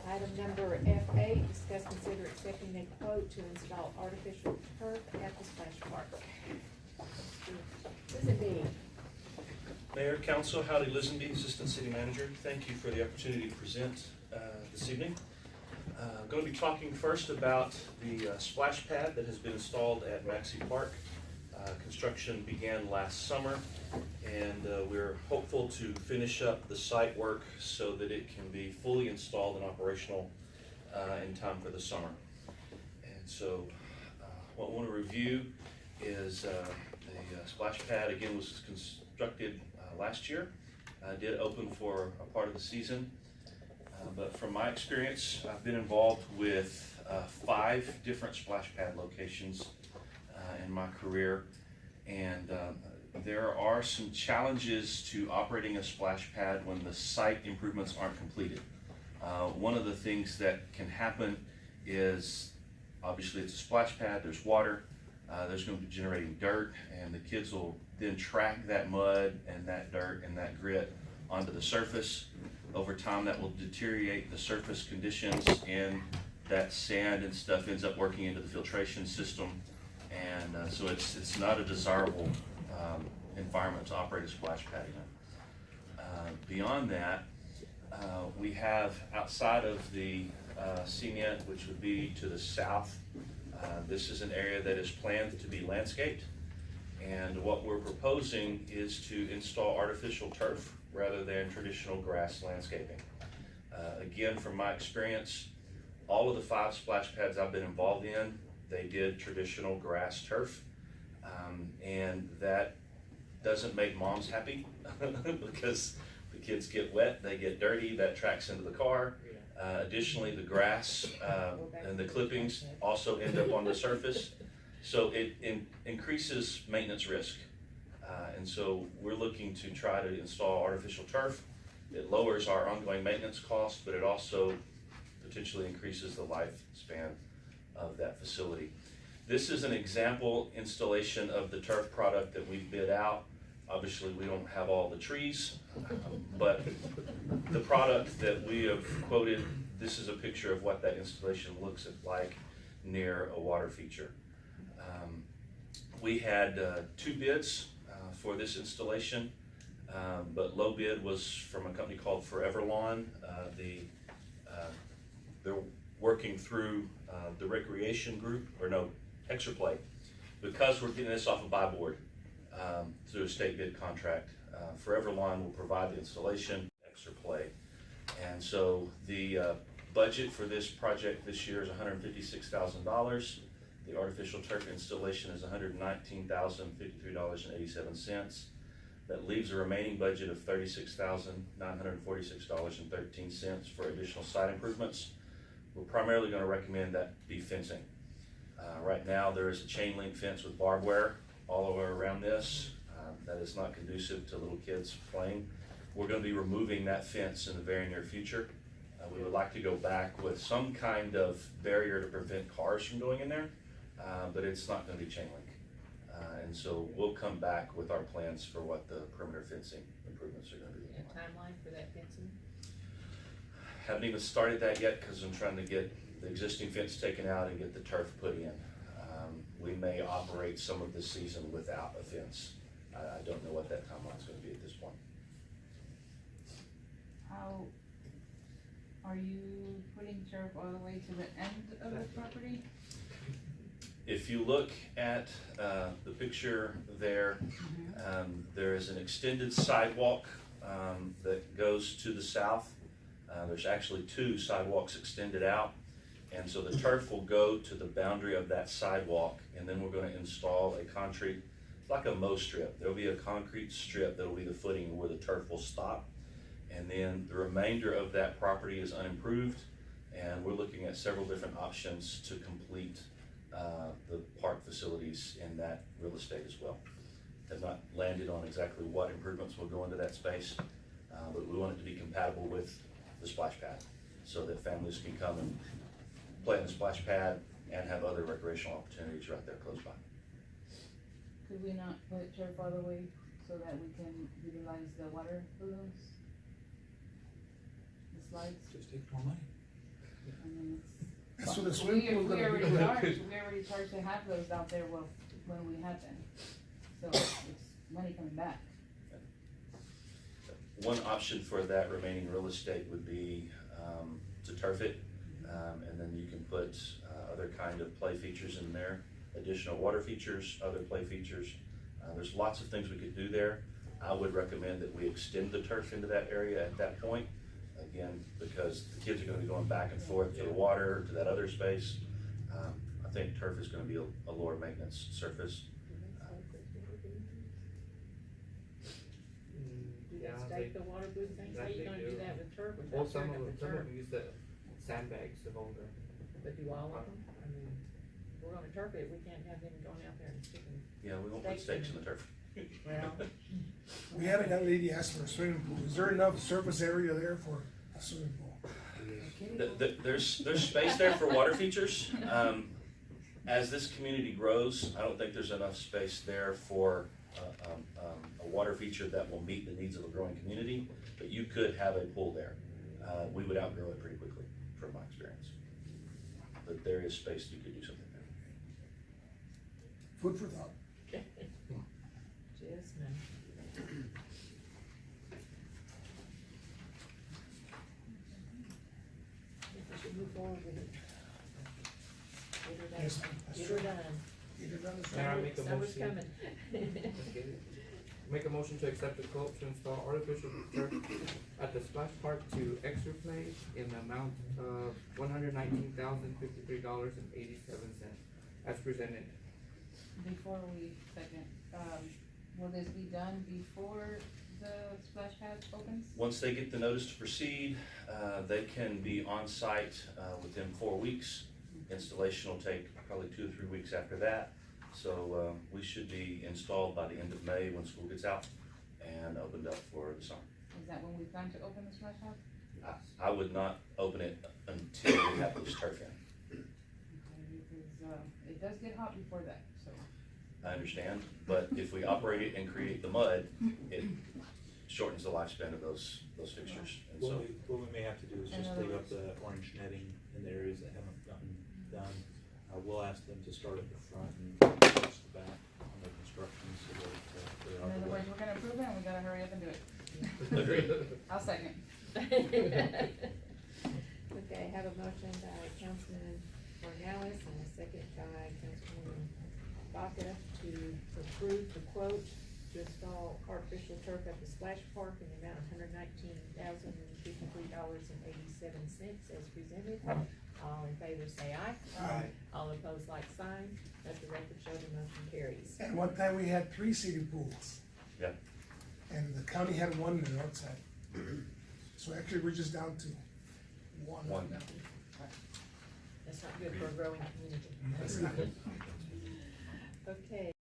Item number F8, discuss, consider accepting a quote to install artificial turf at the splash park. Lizenby. Mayor, Council, Howdy Lizenby, Assistant City Manager. Thank you for the opportunity to present this evening. I'm going to be talking first about the splash pad that has been installed at Maxey Park. Construction began last summer, and we're hopeful to finish up the site work so that it can be fully installed and operational in time for the summer. And so what I want to review is the splash pad, again, was constructed last year. Did open for a part of the season. But from my experience, I've been involved with 5 different splash pad locations in my career, and there are some challenges to operating a splash pad when the site improvements aren't completed. One of the things that can happen is, obviously it's a splash pad, there's water, there's going to be generating dirt, and the kids will then track that mud and that dirt and that grit onto the surface. Over time, that will deteriorate the surface conditions, and that sand and stuff ends up working into the filtration system, and so it's not a desirable environment to operate a splash pad in. Beyond that, we have outside of the cement, which would be to the south, this is an area that is planned to be landscaped, and what we're proposing is to install artificial turf rather than traditional grass landscaping. Again, from my experience, all of the 5 splash pads I've been involved in, they did traditional grass turf, and that doesn't make moms happy because the kids get wet, they get dirty, that tracks into the car. Additionally, the grass and the clippings also end up on the surface, so it increases maintenance risk. And so we're looking to try to install artificial turf. It lowers our ongoing maintenance costs, but it also potentially increases the lifespan of that facility. This is an example installation of the turf product that we've bid out. Obviously, we don't have all the trees, but the product that we have quoted, this is a picture of what that installation looks like near a water feature. We had 2 bids for this installation, but low bid was from a company called Forever Lawn. They're working through the recreation group, or no, Extra Play, because we're getting this off a buy board through a state bid contract. Forever Lawn will provide the installation, Extra Play, and so the budget for this project this year is $156,000. The artificial turf installation is $119,053.87. That leaves a remaining budget of $36,946.13 for additional site improvements. We're primarily going to recommend that be fencing. Right now, there is a chain link fence with barbed wire all the way around this. That is not conducive to little kids playing. We're going to be removing that fence in the very near future. We would like to go back with some kind of barrier to prevent cars from going in there. But it's not going to be chain link. And so we'll come back with our plans for what the perimeter fencing improvements are going to be. A timeline for that fencing? Haven't even started that yet because I'm trying to get the existing fence taken out and get the turf put in. We may operate some of this season without a fence. I don't know what that timeline is going to be at this point. How are you putting turf all the way to the end of the property? If you look at the picture there, there is an extended sidewalk that goes to the south. There's actually 2 sidewalks extended out, and so the turf will go to the boundary of that sidewalk, and then we're going to install a concrete, like a mow strip. There'll be a concrete strip that'll be the footing where the turf will stop, and then the remainder of that property is unimproved, and we're looking at several different options to complete the park facilities in that real estate as well. Have not landed on exactly what improvements will go into that space, but we want it to be compatible with the splash pad so that families can come and play in the splash pad and have other recreational opportunities right there close by. Could we not put turf all the way so that we can utilize the water balloons? The slides? Just take more money. I mean, it's. So the swimming pool is We gonna already be. charged to have those out there when we had them. So it's money coming back. One option for that remaining real estate would be to turf it, and then you can put other kind of play features in there, additional water features, other play features. There's lots of things we could do there. I would recommend that we extend the turf into that area at that point, again, because the kids are gonna be going back and forth to the water, to that other space. I think turf is gonna be a lower maintenance surface. Do Yeah, that stake the water blue things, how that you they gonna do. do that with turf Well, without some tearing of up them, the some of turf? them use the sandbags to hold their. But do all of them? I mean, If we're gonna turf it, we can't have them going out there and sticking, Yeah, we won't put stakes in the turf. well, We had a young lady ask for a swimming pool. Is there enough surface area there for a swimming pool? There's space there for water features. As this community grows, I don't think there's enough space there for a water feature that will meet the needs of a growing community, but you could have a pool there. We would outgrow it pretty quickly, from my experience. But there is space, you could do something there. Food for thought. just man. Think we should move forward with it. Get her done, Yes, that's get true. her done. Either done is Yeah, I right. make a Summer's motion. coming. let's get it. Make a motion to accept the quote to install artificial turf at the splash park to Exerplay in the amount of $119,053.87 as presented. Before we second, will this be done before the splash pad opens? Once they get the notice to proceed, they can be on site within 4 weeks. Installation will take probably 2 or 3 weeks after that. So we should be installed by the end of May when school gets out and opened up for the summer. Is that when we plan to open the splash pad? I would not open it until we have this turf in. Okay, because, it does get hot before that, so. I understand, but if we operate it and create the mud, it shortens the lifespan of those fixtures. And so, What we may have to do is In just other leave up words- the orange netting in the areas that haven't gotten done. We'll ask them to start at the front and finish the back on the construction so that they're In out of other the way. words, we're gonna approve it and we gotta hurry up and do it. Agreed. I'll second. Okay, I have a motion by Councilman Morales and a second by Councilwoman Baca to approve the quote to install artificial turf at the splash park in the amount of $119,053.87 as presented. All in favor say aye. Aye. All opposed like sign. Let the record show the motion carries. And one time we had 3 city pools. Yeah. And the county had 1 on the north side. So actually, we're just down to 1 One. now. That's not good for a growing community. That's not good. Okay.